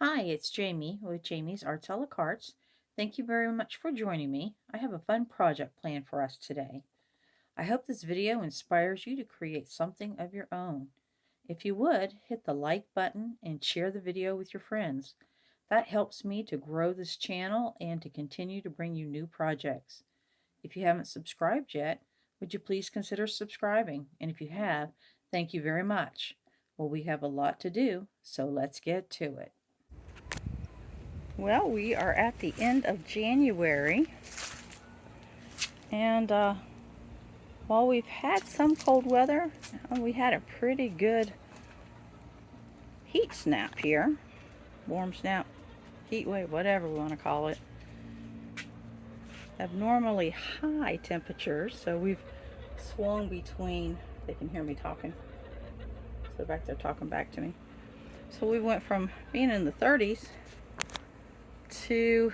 Hi, it's Jamie with Jamie's Arts a la Cartes. Thank you very much for joining me. I have a fun project planned for us today. I hope this video inspires you to create something of your own. If you would, hit the like button and share the video with your friends. That helps me to grow this channel and to continue to bring you new projects. If you haven't subscribed yet, would you please consider subscribing? And if you have, thank you very much. Well, we have a lot to do, so let's get to it. Well, we are at the end of January, and while we've had some cold weather, we had a pretty good heat snap here. Warm snap, heat wave, whatever we want to call it. Abnormally high temperatures, so we've swung between, they can hear me talking, so they're back there talking back to me. So we went from being in the 30s to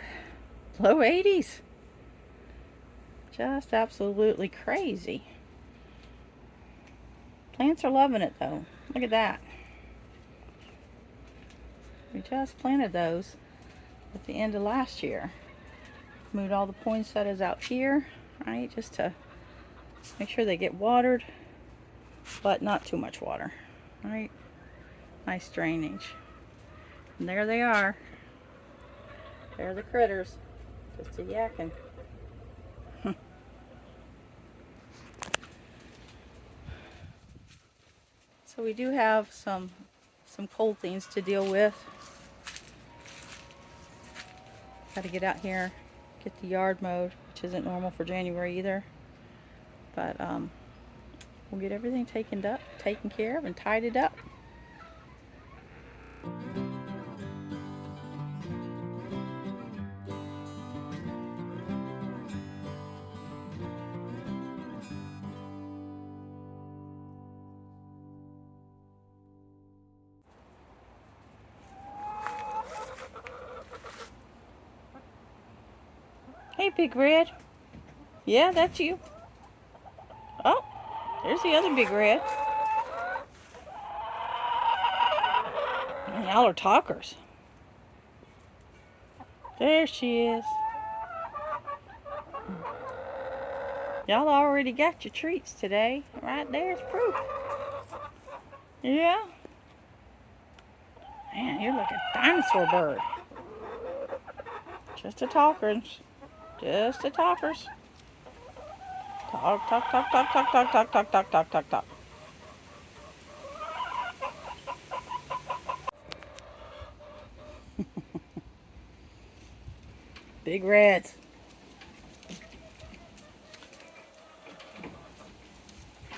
low 80s. Just absolutely crazy. Plants are loving it though. Look at that. We just planted those at the end of last year. Moved all the poinsettias out here, right, just to make sure they get watered, but not too much water, right? Nice drainage. And there they are. They're the critters, just a yakking. So we do have some cold things to deal with. Got to get out here, get the yard mowed, which isn't normal for January either. But we'll get everything taken care of and tidied up. Hey, Big Red. Yeah, that's you. Oh, there's the other Big Red. Y'all are talkers. There she is. Y'all already got your treats today. Right there's proof. Yeah. Man, you're like a dinosaur bird. Just a talkers. Just a talkers. Talk, talk, talk, talk, talk, talk, talk, talk, talk, talk, talk, talk. Big reds.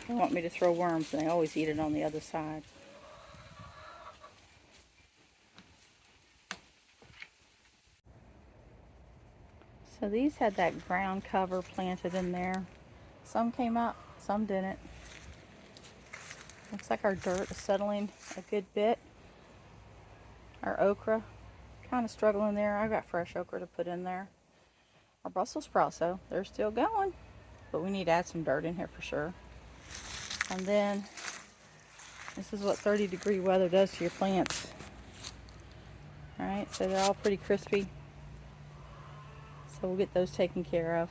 They want me to throw worms, and they always eat it on the other side. So these had that ground cover planted in there. Some came up, some didn't. Looks like our dirt is settling a good bit. Our okra, kind of struggling there. I got fresh okra to put in there. Our Brussels sprouts, though, they're still going. But we need to add some dirt in here for sure. And then, this is what 30-degree weather does to your plants. Alright, so they're all pretty crispy. So we'll get those taken care of.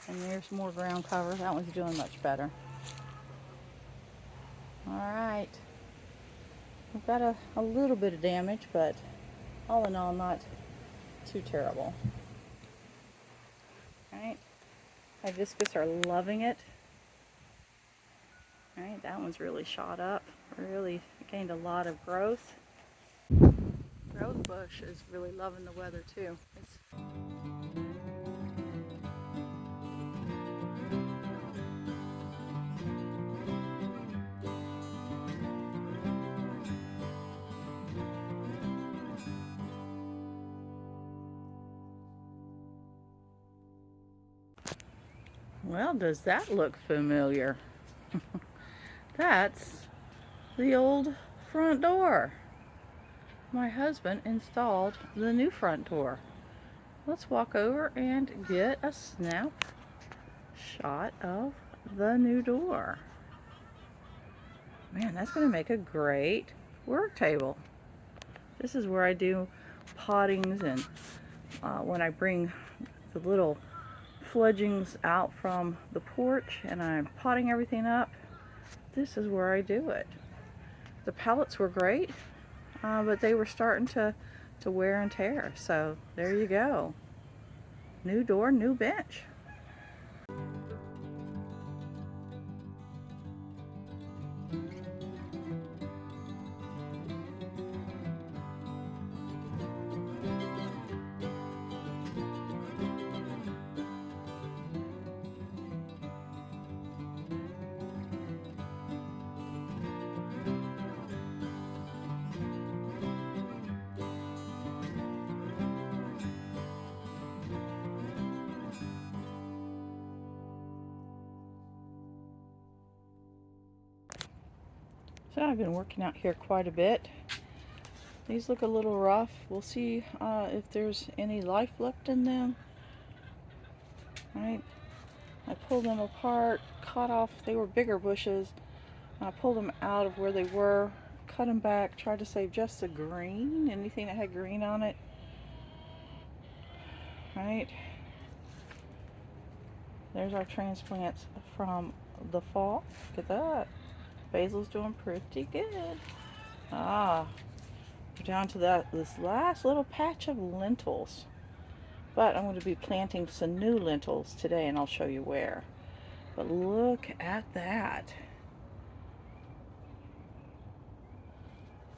And there's more ground cover. That one's doing much better. Alright. We've got a little bit of damage, but all in all, not too terrible. Alright. Hibiscus are loving it. Alright, that one's really shot up. Really gained a lot of growth. Rose bush is really loving the weather too. Well, does that look familiar? That's the old front door. My husband installed the new front door. Let's walk over and get a snap shot of the new door. Man, that's going to make a great work table. This is where I do pottings, and when I bring the little fledglings out from the porch and I'm potting everything up, this is where I do it. The pallets were great, but they were starting to wear and tear. So there you go. New door, new bench. So I've been working out here quite a bit. These look a little rough. We'll see if there's any life left in them. Right? I pulled them apart, cut off, they were bigger bushes. I pulled them out of where they were, cut them back, tried to save just the green, anything that had green on it. Right? There's our transplants from the fall. Look at that. Basil's doing pretty good. We're down to this last little patch of lentils. But I'm going to be planting some new lentils today, and I'll show you where. But look at that.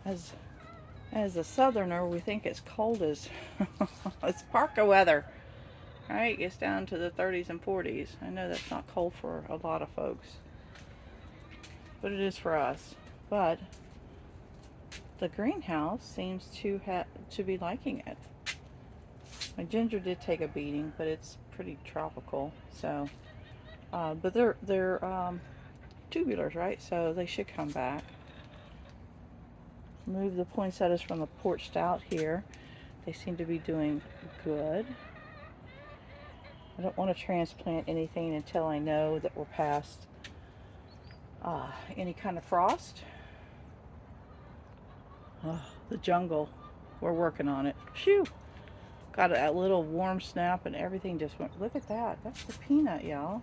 As a southerner, we think it's cold as it's parka weather. Right? It's down to the 30s and 40s. I know that's not cold for a lot of folks, but it is for us. But the greenhouse seems to be liking it. My ginger did take a beating, but it's pretty tropical. So, but they're tubulars, right? So they should come back. Move the poinsettias from the porch out here. They seem to be doing good. I don't want to transplant anything until I know that we're past any kind of frost. The jungle, we're working on it. Phew! Got a little warm snap and everything just went. Look at that. That's the peanut, y'all.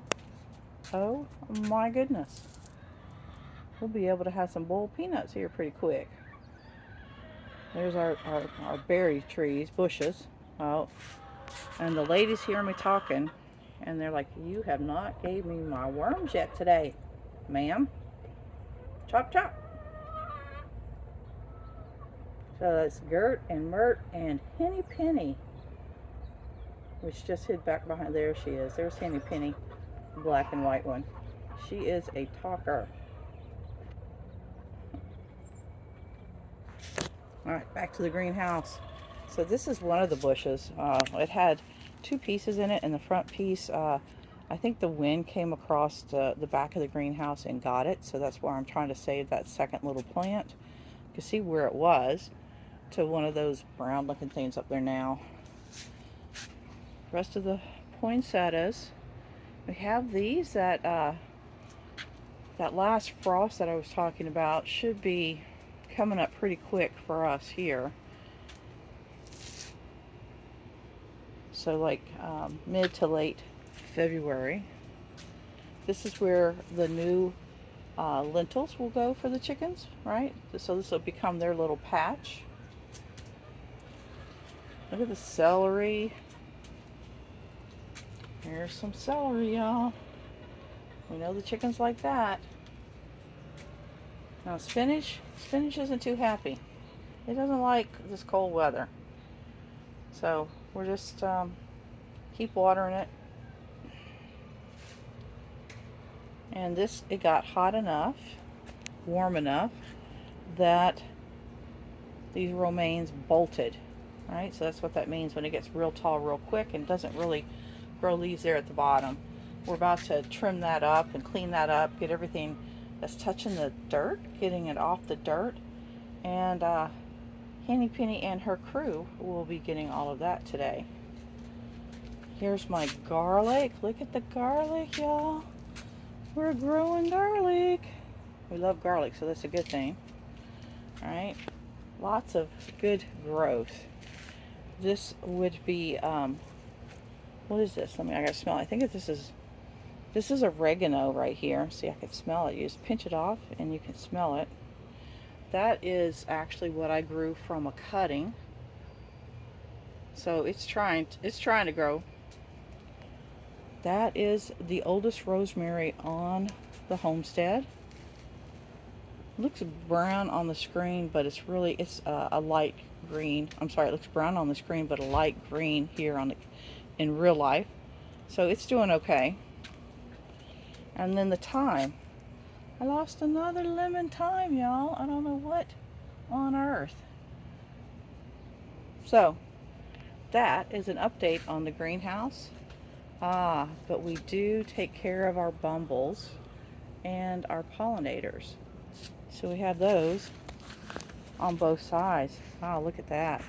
Oh my goodness. We'll be able to have some boiled peanuts here pretty quick. There's our berry trees, bushes. Oh, and the ladies hear me talking, and they're like, "You have not gave me my worms yet today, ma'am." Chop, chop. So that's Gert and Mert and Henny Penny, which just hid back behind. There she is. There's Henny Penny, black and white one. She is a talker. All right, back to the greenhouse. So this is one of the bushes. It had two pieces in it, and the front piece, I think the wind came across the back of the greenhouse and got it. So that's why I'm trying to save that second little plant. You can see where it was to one of those brown looking things up there now. The rest of the poinsettias, we have these that that last frost that I was talking about should be coming up pretty quick for us here. So like mid to late February. This is where the new lentils will go for the chickens, right? So this will become their little patch. Look at the celery. Here's some celery, y'all. We know the chickens like that. Now spinach isn't too happy. It doesn't like this cold weather. So we're just keep watering it. And this, it got hot enough, warm enough, that these romaines bolted. Right? So that's what that means when it gets real tall real quick and doesn't really grow leaves there at the bottom. We're about to trim that up and clean that up, get everything that's touching the dirt, getting it off the dirt. And Henny Penny and her crew will be getting all of that today. Here's my garlic. Look at the garlic, y'all. We're growing garlic. We love garlic, so that's a good thing. All right, lots of good growth. This would be, what is this? I gotta smell it. I think this is oregano right here. See, I can smell it. You just pinch it off and you can smell it. That is actually what I grew from a cutting. So it's trying to grow. That is the oldest rosemary on the Homestead. Looks brown on the screen, but it's a light green. I'm sorry, it looks brown on the screen, but a light green here in real life. So it's doing okay. And then the thyme. I lost another lemon thyme, y'all. I don't know what on earth. So that is an update on the greenhouse. But we do take care of our bumbles and our pollinators. So we have those on both sides. Wow, look at that.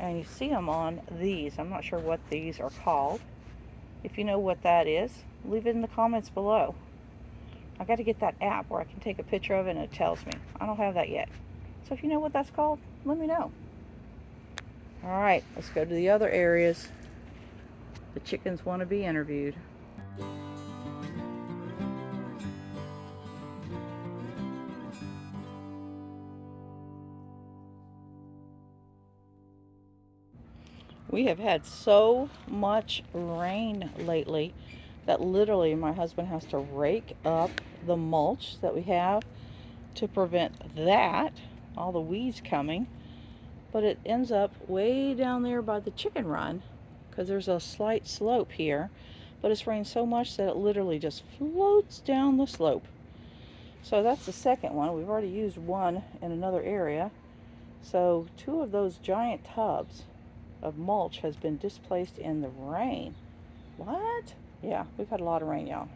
And you see them on these. I'm not sure what these are called. If you know what that is, leave it in the comments below. I got to get that app where I can take a picture of it and it tells me. I don't have that yet. So if you know what that's called, let me know. All right, let's go to the other areas. The chickens want to be interviewed. We have had so much rain lately that literally my husband has to rake up the mulch that we have to prevent all the weeds coming. But it ends up way down there by the chicken run because there's a slight slope here. But it's rained so much that it literally just floats down the slope. So that's the second one. We've already used one in another area. So 2 of those giant tubs of mulch has been displaced in the rain. What? Yeah, we've had a lot of rain, y'all.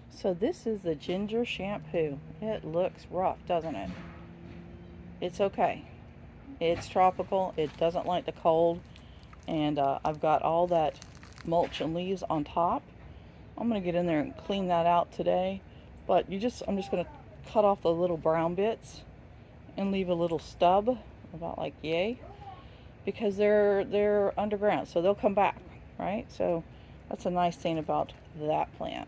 So this is the ginger shampoo. It looks rough, doesn't it? It's okay. It's tropical. It doesn't like the cold. And I've got all that mulch and leaves on top. I'm going to get in there and clean that out today. But I'm just going to cut off the little brown bits and leave a little stub, about like yay. Because they're underground, so they'll come back, right? So that's a nice thing about that plant.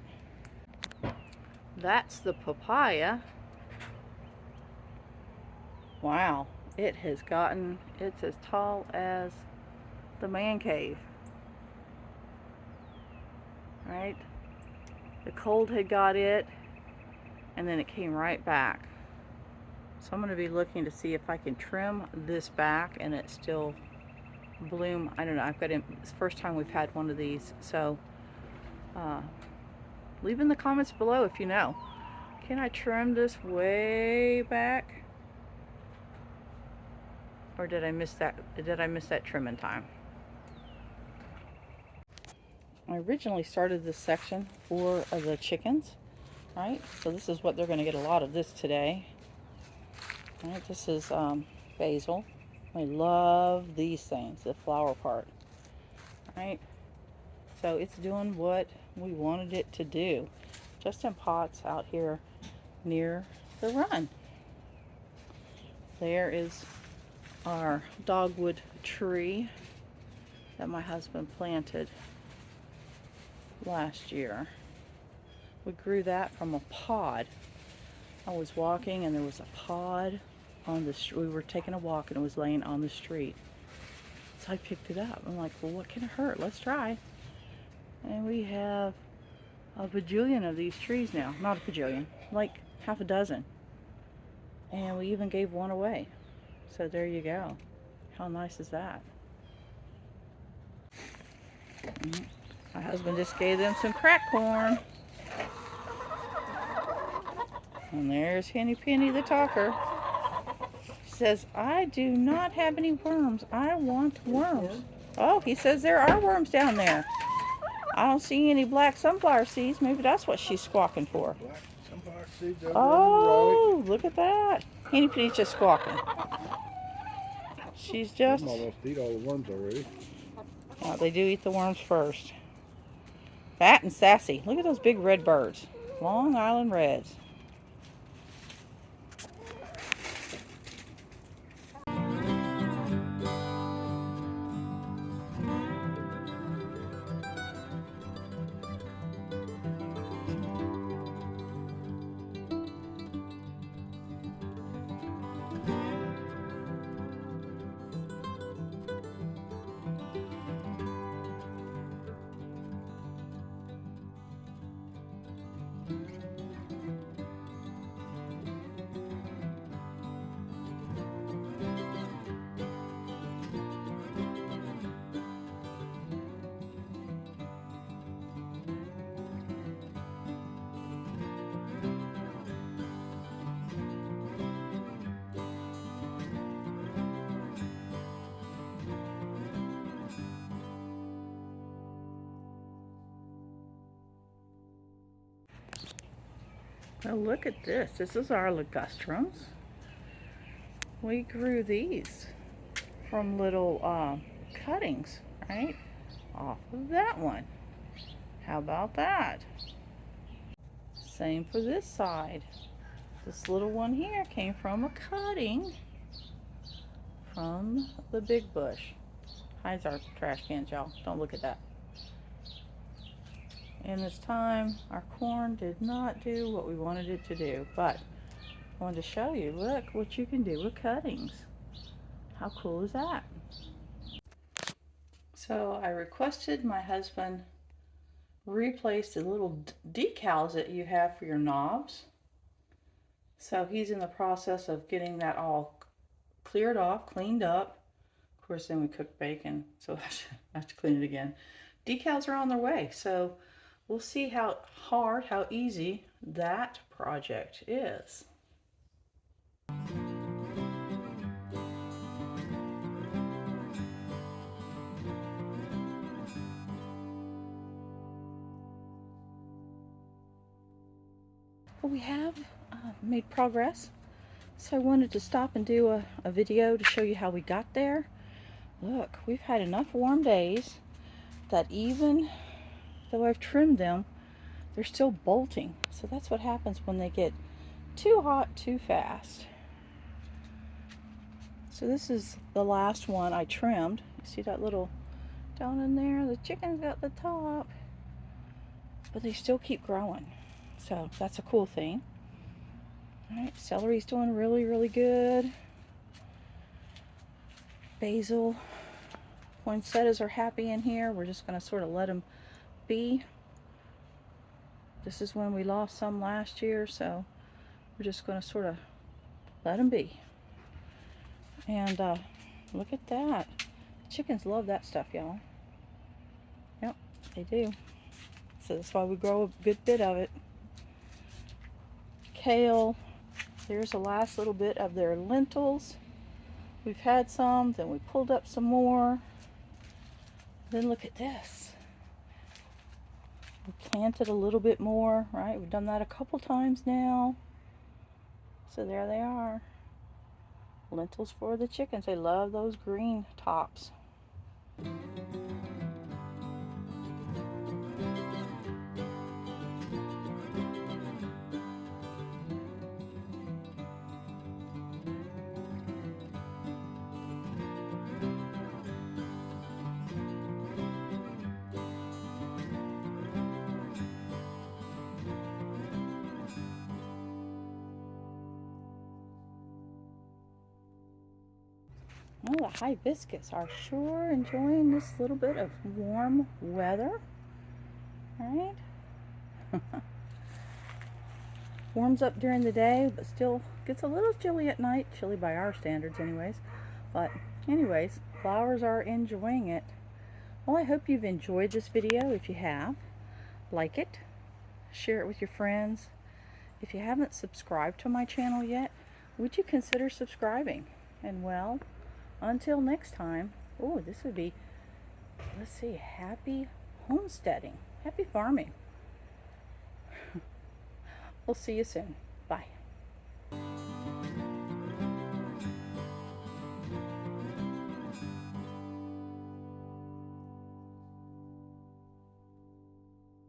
That's the papaya. Wow, it's as tall as the man cave, right? The cold had got it, and then it came right back. So I'm going to be looking to see if I can trim this back and it still bloom. I don't know. It's the first time we've had one of these. So leave in the comments below if you know. Can I trim this way back? Or did I miss that trimming time? I originally started this section for the chickens, right? So this is what they're going to get a lot of this today. All right, this is basil. I love these things, the flower part. All right, so it's doing what we wanted it to do, just in pots out here near the run. There is our dogwood tree that my husband planted last year. We grew that from a pod. I was walking and there was a pod on the street. We were taking a walk and it was laying on the street. So I picked it up. I'm like, well, what can it hurt? Let's try. And we have a bajillion of these trees now. Not a bajillion, like half a dozen. And we even gave one away. So there you go. How nice is that? My husband just gave them some crack corn. And there's Henny Penny the talker. She says, I do not have any worms. I want worms. Oh, he says there are worms down there. I don't see any black sunflower seeds. Maybe that's what she's squawking for. Black sunflower seeds over oh, look at that. Henny Penny's just squawking. She's just... I'm almost eat all the worms already. They do eat the worms first. Fat and sassy. Look at those big red birds. Long Island Reds. Well, look at this. This is our ligustrums. We grew these from little cuttings, right? Off of that one. How about that? Same for this side. This little one here came from a cutting from the big bush. Hides our trash cans, y'all. Don't look at that. And this time, our corn did not do what we wanted it to do, but I wanted to show you, look what you can do with cuttings. How cool is that? So I requested my husband replace the little decals that you have for your knobs. So he's in the process of getting that all cleared off, cleaned up. Of course, then we cook bacon, so I have to clean it again. Decals are on their way, so we'll see how hard, how easy that project is. Well, we have made progress, so I wanted to stop and do a video to show you how we got there. Look, we've had enough warm days that even though I've trimmed them, they're still bolting. So that's what happens when they get too hot too fast. So this is the last one I trimmed. You see that little down in there? The chicken's got the top, but they still keep growing. So that's a cool thing. All right, celery's doing really, really good. Basil, poinsettias are happy in here. We're just going to sort of let them be. This is when we lost some last year, so we're just going to sort of let them be. And look at that. Chickens love that stuff, y'all. Yep, they do. So that's why we grow a good bit of it. Kale. There's the last little bit of their lentils. We've had some, then we pulled up some more. Then look at this. We planted a little bit more, right? We've done that a couple times now. So there they are. Lentils for the chickens. They love those green tops. Oh, the hibiscus are sure enjoying this little bit of warm weather, right? Warms up during the day, but still gets a little chilly at night. Chilly by our standards anyways. But anyways, flowers are enjoying it. Well, I hope you've enjoyed this video. If you have, like it, share it with your friends. If you haven't subscribed to my channel yet, would you consider subscribing? And well, until next time, oh, this would be, let's see, happy homesteading, happy farming. We'll see you soon. Bye.